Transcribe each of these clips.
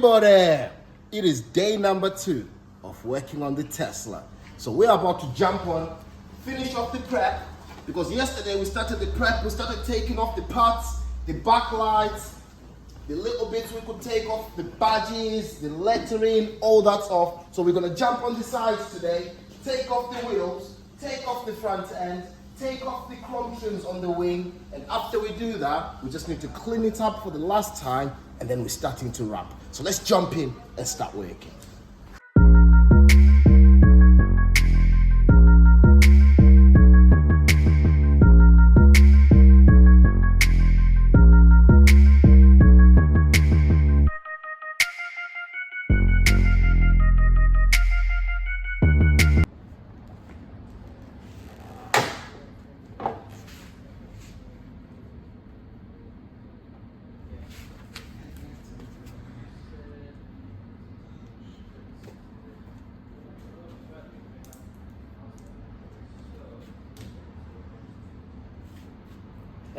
everybody! It is day number 2 of working on the Tesla. So we're about to jump on, finish off the prep, because yesterday we started the prep, we started taking off the parts, the backlights, the little bits we could take off, the badges, the lettering, all that stuff. So we're gonna jump on the sides today, take off the wheels, take off the front end, take off the chrome trims on the wing, and after we do that, we just need to clean it up for the last time, and then we're starting to wrap. So let's jump in and start working.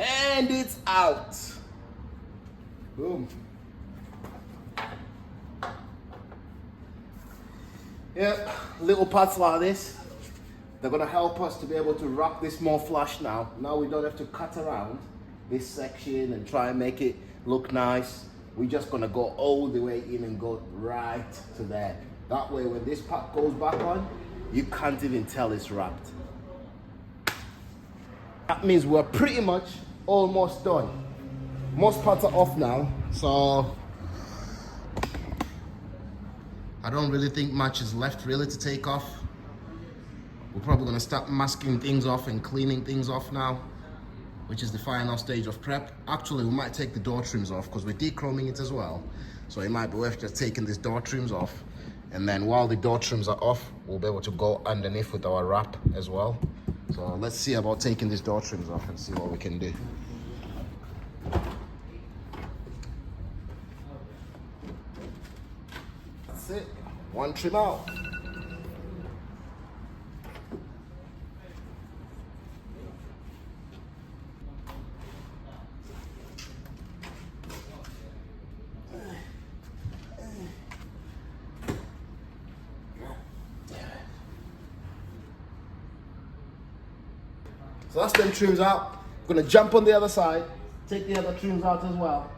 And it's out. Boom. Yeah, little parts like this, they're gonna help us to be able to wrap this more flush now. Now we don't have to cut around this section and try and make it look nice. We're just gonna go all the way in and go right to there. That way when this part goes back on, you can't even tell it's wrapped. That means we're pretty much almost done. Most parts are off now, so I don't really think much is left really to take off. We're probably gonna start masking things off and cleaning things off now, which is the final stage of prep. Actually, we might take the door trims off because we're dechroming it as well. So it might be worth just taking these door trims off. And then while the door trims are off, we'll be able to go underneath with our wrap as well. So let's see about taking these door trims off and see what we can do. That's it. One trim out. So that's them trims out. I'm gonna jump on the other side, take the other trims out as well,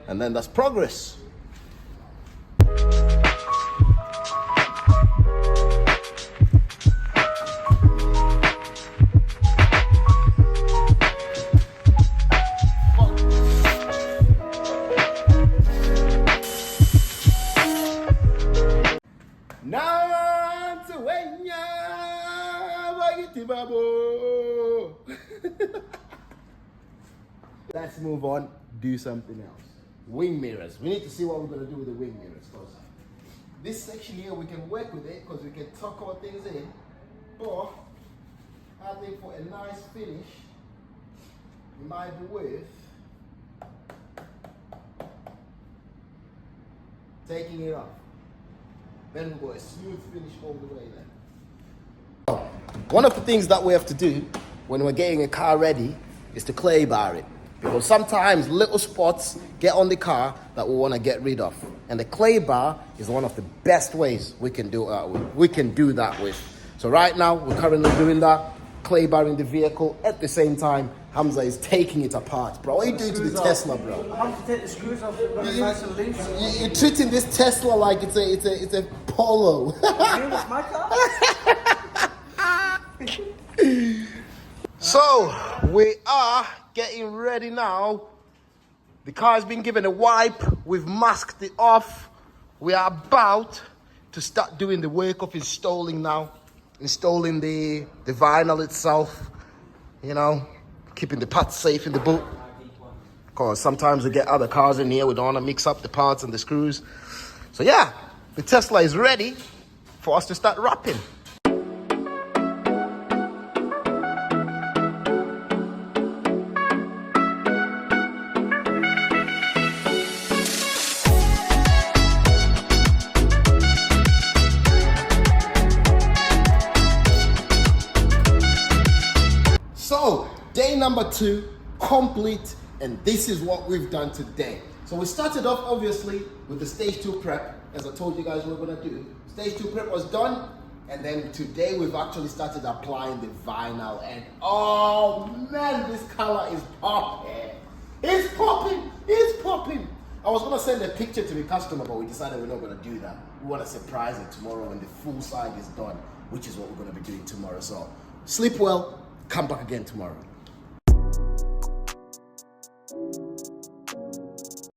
and then that's progress. Let's move on, do something else. Wing mirrors. We need to see what we're going to do with the wing mirrors. Because this section here, we can work with it because we can tuck our things in. But I think for a nice finish, it might be worth taking it off. Then we've got a smooth finish all the way there. One of the things that we have to do when we're getting a car ready is to clay bar it. Because sometimes little spots get on the car that we want to get rid of. And the clay bar is one of the best ways we can do that with. So right now, we're currently doing that, clay barring the vehicle. At the same time, Hamza is taking it apart. Bro, what are you doing to the Tesla, bro? I have to take the screws off, nice and loose. You're treating this Tesla like it's a Polo. It's my car. So, we are getting ready now. The car has been given a wipe. We've masked it off. We are about to start doing the work of installing now. Installing the vinyl itself. You know, keeping the parts safe in the boot. Because sometimes we get other cars in here. We don't want to mix up the parts and the screws. So yeah, the Tesla is ready for us to start wrapping. So, day number 2, complete, and this is what we've done today. So we started off obviously with the stage 2 prep, as I told you guys we were gonna do. Stage 2 prep was done, and then today we've actually started applying the vinyl, and oh man, this color is popping. It's popping, it's popping. I was gonna send a picture to the customer, but we decided we're not gonna do that. We wanna surprise it tomorrow when the full side is done, which is what we're gonna be doing tomorrow. So sleep well, come back again tomorrow.